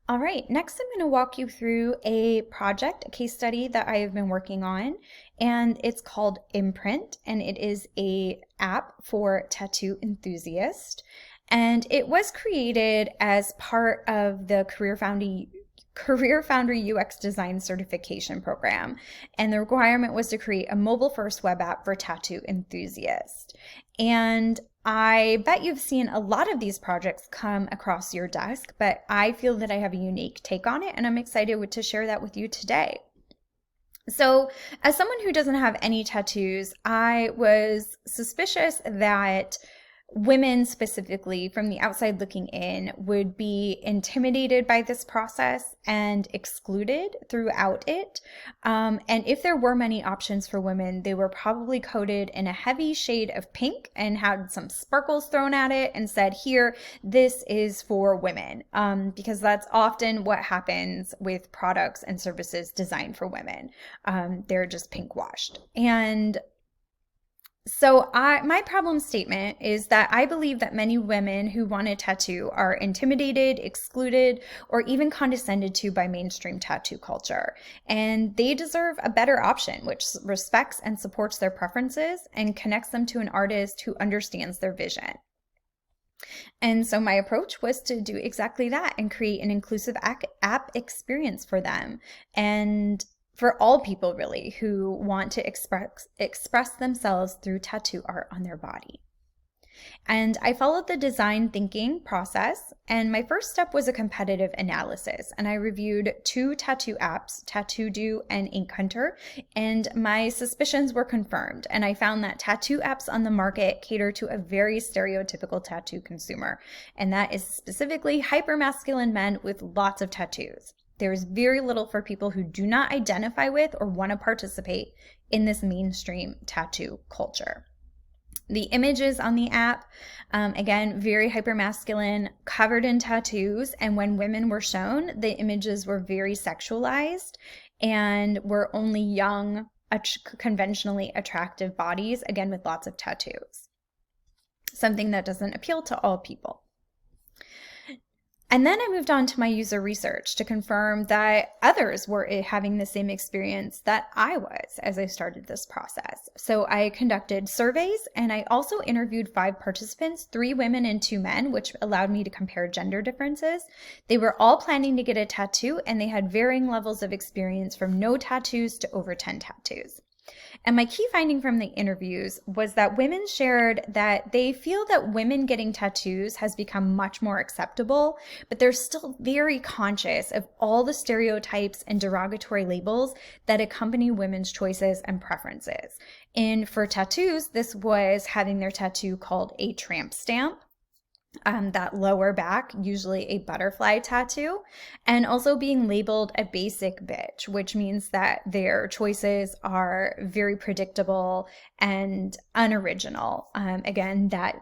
All right, next I'm going to walk you through a project, a case study that I have been working on, and it's called Imprint, and it is a app for tattoo enthusiasts. And it was created as part of the CareerFoundry UX Design certification program. And the requirement was to create a mobile-first web app for tattoo enthusiasts. And I bet you've seen a lot of these projects come across your desk, but I feel that I have a unique take on it, and I'm excited to share that with you today. So, as someone who doesn't have any tattoos, I was suspicious that women specifically from the outside looking in would be intimidated by this process and excluded throughout it. And if there were many options for women, they were probably coated in a heavy shade of pink and had some sparkles thrown at it and said, here, this is for women, because that's often what happens with products and services designed for women. They're just pink washed. And so my problem statement is that I believe that many women who want a tattoo are intimidated, excluded, or even condescended to by mainstream tattoo culture. And they deserve a better option, which respects and supports their preferences and connects them to an artist who understands their vision. And so my approach was to do exactly that and create an inclusive app experience for them. And for all people really who want to express themselves through tattoo art on their body. And I followed the design thinking process, and my first step was a competitive analysis, and I reviewed two tattoo apps, Tattoo and Ink Hunter, and my suspicions were confirmed, and I found that tattoo apps on the market cater to a very stereotypical tattoo consumer, and that is specifically hypermasculine men with lots of tattoos. There is very little for people who do not identify with or want to participate in this mainstream tattoo culture. The images on the app, again, very hypermasculine, covered in tattoos, and when women were shown, the images were very sexualized and were only young, conventionally attractive bodies, again, with lots of tattoos. Something that doesn't appeal to all people. And then I moved on to my user research to confirm that others were having the same experience that I was as I started this process. So I conducted surveys, and I also interviewed 5 participants, 3 women and 2 men, which allowed me to compare gender differences. They were all planning to get a tattoo, and they had varying levels of experience from no tattoos to over 10 tattoos. And my key finding from the interviews was that women shared that they feel that women getting tattoos has become much more acceptable, but they're still very conscious of all the stereotypes and derogatory labels that accompany women's choices and preferences. And for tattoos, this was having their tattoo called a tramp stamp. That lower back, usually a butterfly tattoo, and also being labeled a basic bitch, which means that their choices are very predictable and unoriginal. Again, that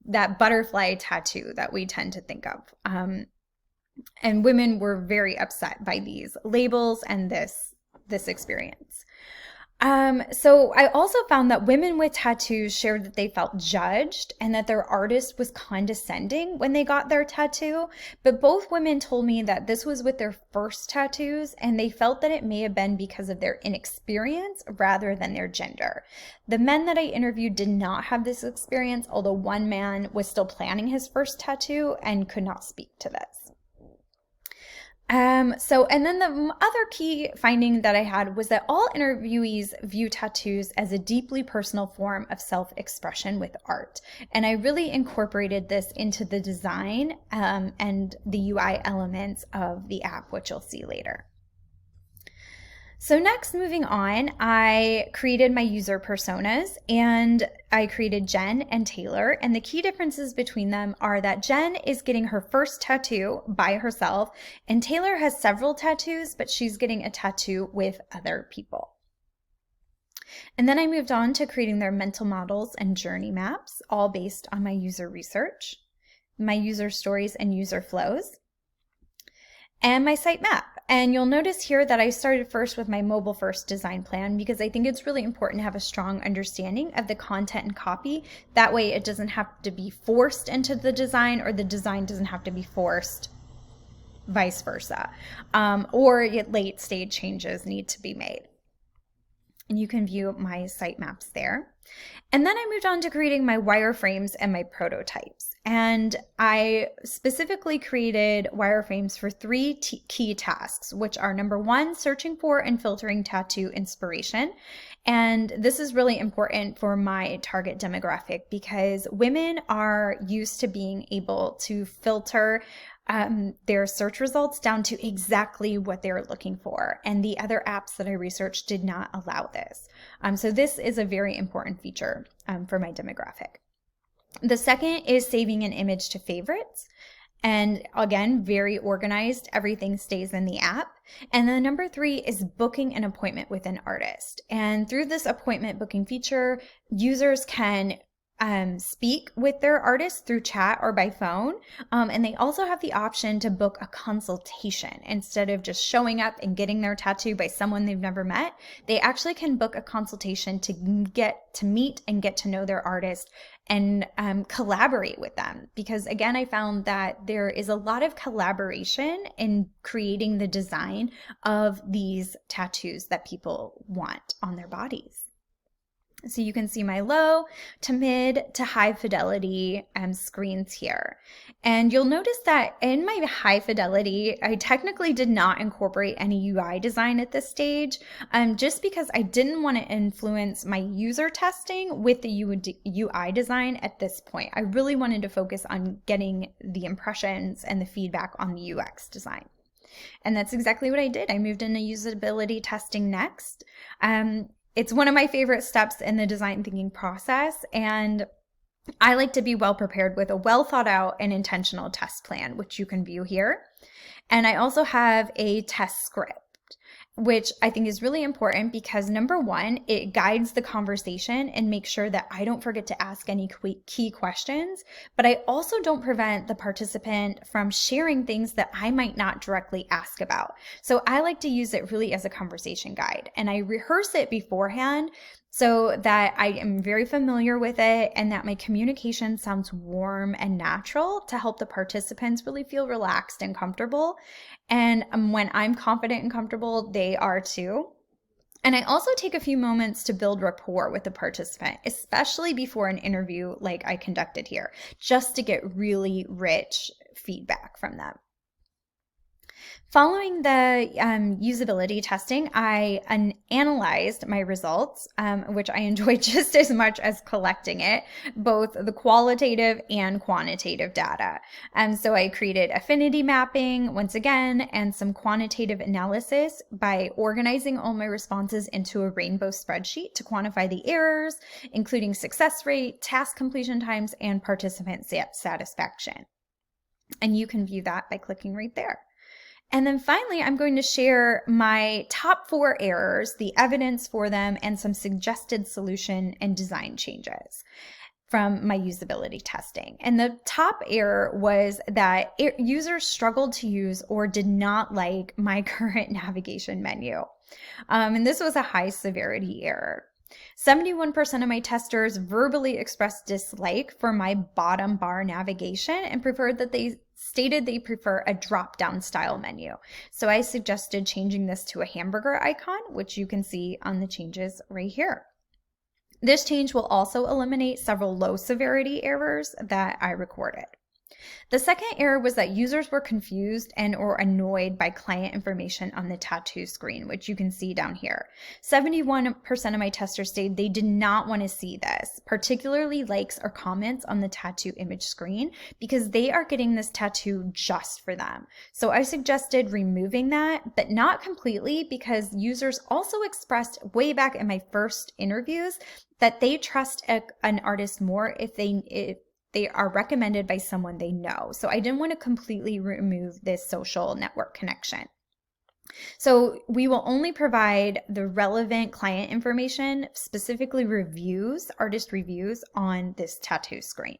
that butterfly tattoo that we tend to think of. And women were very upset by these labels and this experience. So I also found that women with tattoos shared that they felt judged and that their artist was condescending when they got their tattoo. But both women told me that this was with their first tattoos, and they felt that it may have been because of their inexperience rather than their gender. The men that I interviewed did not have this experience, although one man was still planning his first tattoo and could not speak to this. And then the other key finding that I had was that all interviewees view tattoos as a deeply personal form of self-expression with art. And I really incorporated this into the design and the UI elements of the app, which you'll see later. So next, moving on, I created my user personas, and I created Jen and Taylor, and the key differences between them are that Jen is getting her first tattoo by herself, and Taylor has several tattoos, but she's getting a tattoo with other people. And then I moved on to creating their mental models and journey maps, all based on my user research, my user stories and user flows, and my site map. And you'll notice here that I started first with my mobile first design plan because I think it's really important to have a strong understanding of the content and copy. That way it doesn't have to be forced into the design, or the design doesn't have to be forced, vice versa. Or late stage changes need to be made. And you can view my sitemaps there. And then I moved on to creating my wireframes and my prototypes. And I specifically created wireframes for three key tasks, which are number one, searching for and filtering tattoo inspiration. And this is really important for my target demographic because women are used to being able to filter their search results down to exactly what they're looking for. And the other apps that I researched did not allow this. So this is a very important feature for my demographic. The second is saving an image to favorites. And again, very organized. Everything stays in the app. And then number three is booking an appointment with an artist. And through this appointment booking feature, users can speak with their artist through chat or by phone. And they also have the option to book a consultation. Instead of just showing up and getting their tattoo by someone they've never met, they actually can book a consultation to get to meet and get to know their artist and collaborate with them. Because again, I found that there is a lot of collaboration in creating the design of these tattoos that people want on their bodies. So you can see my low to mid to high fidelity screens here. And you'll notice that in my high fidelity, I technically did not incorporate any UI design at this stage, just because I didn't want to influence my user testing with the UI design at this point. I really wanted to focus on getting the impressions and the feedback on the UX design. And that's exactly what I did. I moved into usability testing next. It's one of my favorite steps in the design thinking process, and I like to be well prepared with a well thought out and intentional test plan, which you can view here. And I also have a test script, which I think is really important because number one, it guides the conversation and makes sure that I don't forget to ask any key questions, but I also don't prevent the participant from sharing things that I might not directly ask about. So I like to use it really as a conversation guide, and I rehearse it beforehand so that I am very familiar with it and that my communication sounds warm and natural to help the participants really feel relaxed and comfortable. And when I'm confident and comfortable, they are too. And I also take a few moments to build rapport with the participant, especially before an interview like I conducted here, just to get really rich feedback from them. Following the usability testing, I analyzed my results, which I enjoyed just as much as collecting it, both the qualitative and quantitative data. So I created affinity mapping once again and some quantitative analysis by organizing all my responses into a rainbow spreadsheet to quantify the errors, including success rate, task completion times, and participant satisfaction. And you can view that by clicking right there. And then finally, I'm going to share my top 4 errors, the evidence for them, and some suggested solution and design changes from my usability testing. And the top error was that users struggled to use or did not like my current navigation menu. And this was a high severity error. 71% of my testers verbally expressed dislike for my bottom bar navigation and stated they prefer a drop-down style menu. So I suggested changing this to a hamburger icon, which you can see on the changes right here. This change will also eliminate several low severity errors that I recorded. The second error was that users were confused and or annoyed by client information on the tattoo screen, which you can see down here. 71% of my testers stated they did not want to see this, particularly likes or comments on the tattoo image screen, because they are getting this tattoo just for them. So I suggested removing that, but not completely, because users also expressed way back in my first interviews that they trust an artist more if they are recommended by someone they know. So I didn't want to completely remove this social network connection. So we will only provide the relevant client information, specifically reviews, artist reviews on this tattoo screen.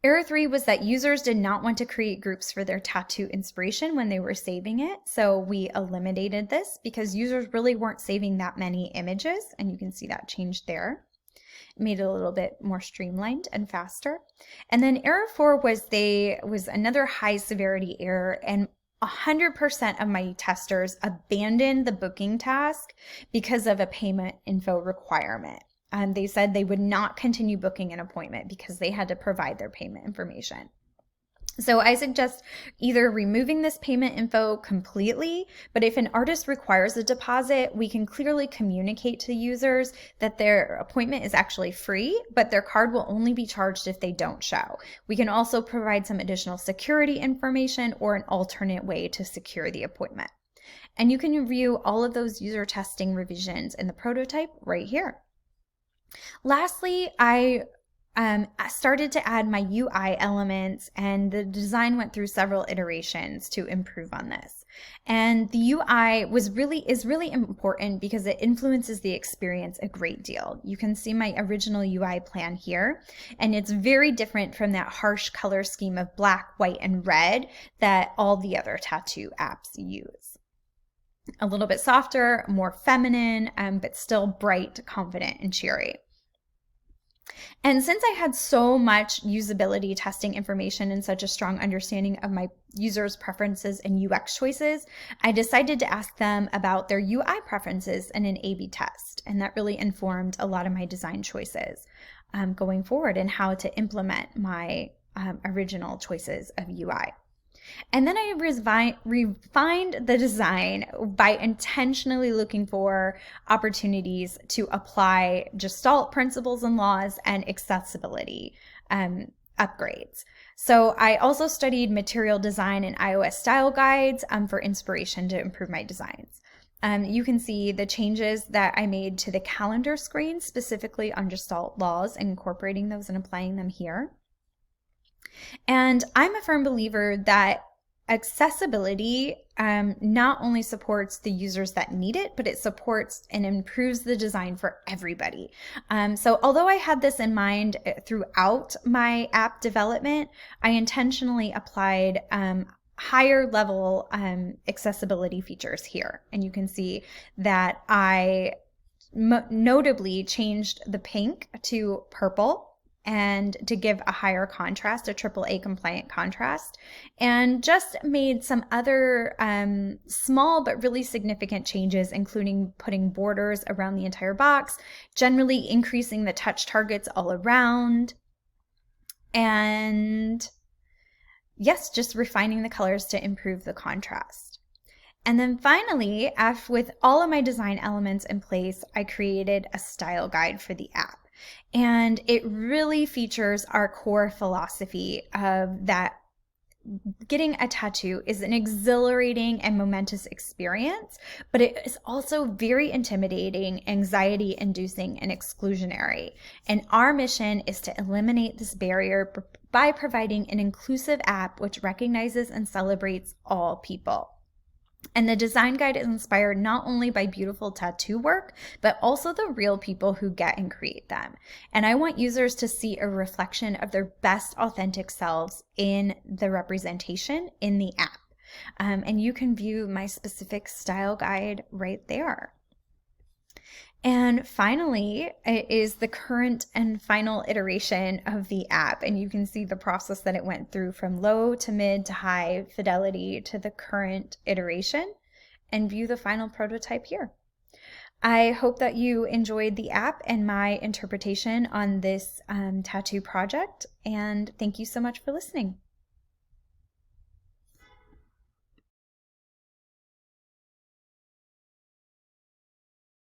Error 3 was that users did not want to create groups for their tattoo inspiration when they were saving it. So we eliminated this because users really weren't saving that many images, and you can see that change there. It made it a little bit more streamlined and faster. And then error 4 was another high severity error, and 100% of my testers abandoned the booking task because of a payment info requirement. They said they would not continue booking an appointment because they had to provide their payment information. So I suggest either removing this payment info completely, but if an artist requires a deposit, we can clearly communicate to users that their appointment is actually free, but their card will only be charged if they don't show. We can also provide some additional security information or an alternate way to secure the appointment. And you can review all of those user testing revisions in the prototype right here. Lastly, I started to add my UI elements, and the design went through several iterations to improve on this. And the UI is really important because it influences the experience a great deal. You can see my original UI plan here, and it's very different from that harsh color scheme of black, white, and red that all the other tattoo apps use. A little bit softer, more feminine, but still bright, confident, and cheery. And since I had so much usability testing information and such a strong understanding of my users' preferences and UX choices, I decided to ask them about their UI preferences in an A/B test. And that really informed a lot of my design choices going forward and how to implement my original choices of UI. And then I refined the design by intentionally looking for opportunities to apply Gestalt principles and laws and accessibility upgrades. So I also studied material design and iOS style guides for inspiration to improve my designs. You can see the changes that I made to the calendar screen, specifically on Gestalt laws, and incorporating those and applying them here. And I'm a firm believer that accessibility not only supports the users that need it, but it supports and improves the design for everybody. So although I had this in mind throughout my app development, I intentionally applied higher level accessibility features here. And you can see that I notably changed the pink to purple, and to give a higher contrast, a AAA compliant contrast, and just made some other small but really significant changes, including putting borders around the entire box, generally increasing the touch targets all around, and yes, just refining the colors to improve the contrast. And then finally, with all of my design elements in place, I created a style guide for the app. And it really features our core philosophy of that getting a tattoo is an exhilarating and momentous experience, but it is also very intimidating, anxiety-inducing, and exclusionary. And our mission is to eliminate this barrier by providing an inclusive app which recognizes and celebrates all people. And the design guide is inspired not only by beautiful tattoo work, but also the real people who get and create them. And I want users to see a reflection of their best authentic selves in the representation in the app. And you can view my specific style guide right there. And finally is the current and final iteration of the app. And you can see the process that it went through from low to mid to high fidelity to the current iteration, and view the final prototype here. I hope that you enjoyed the app and my interpretation on this tattoo project. And thank you so much for listening.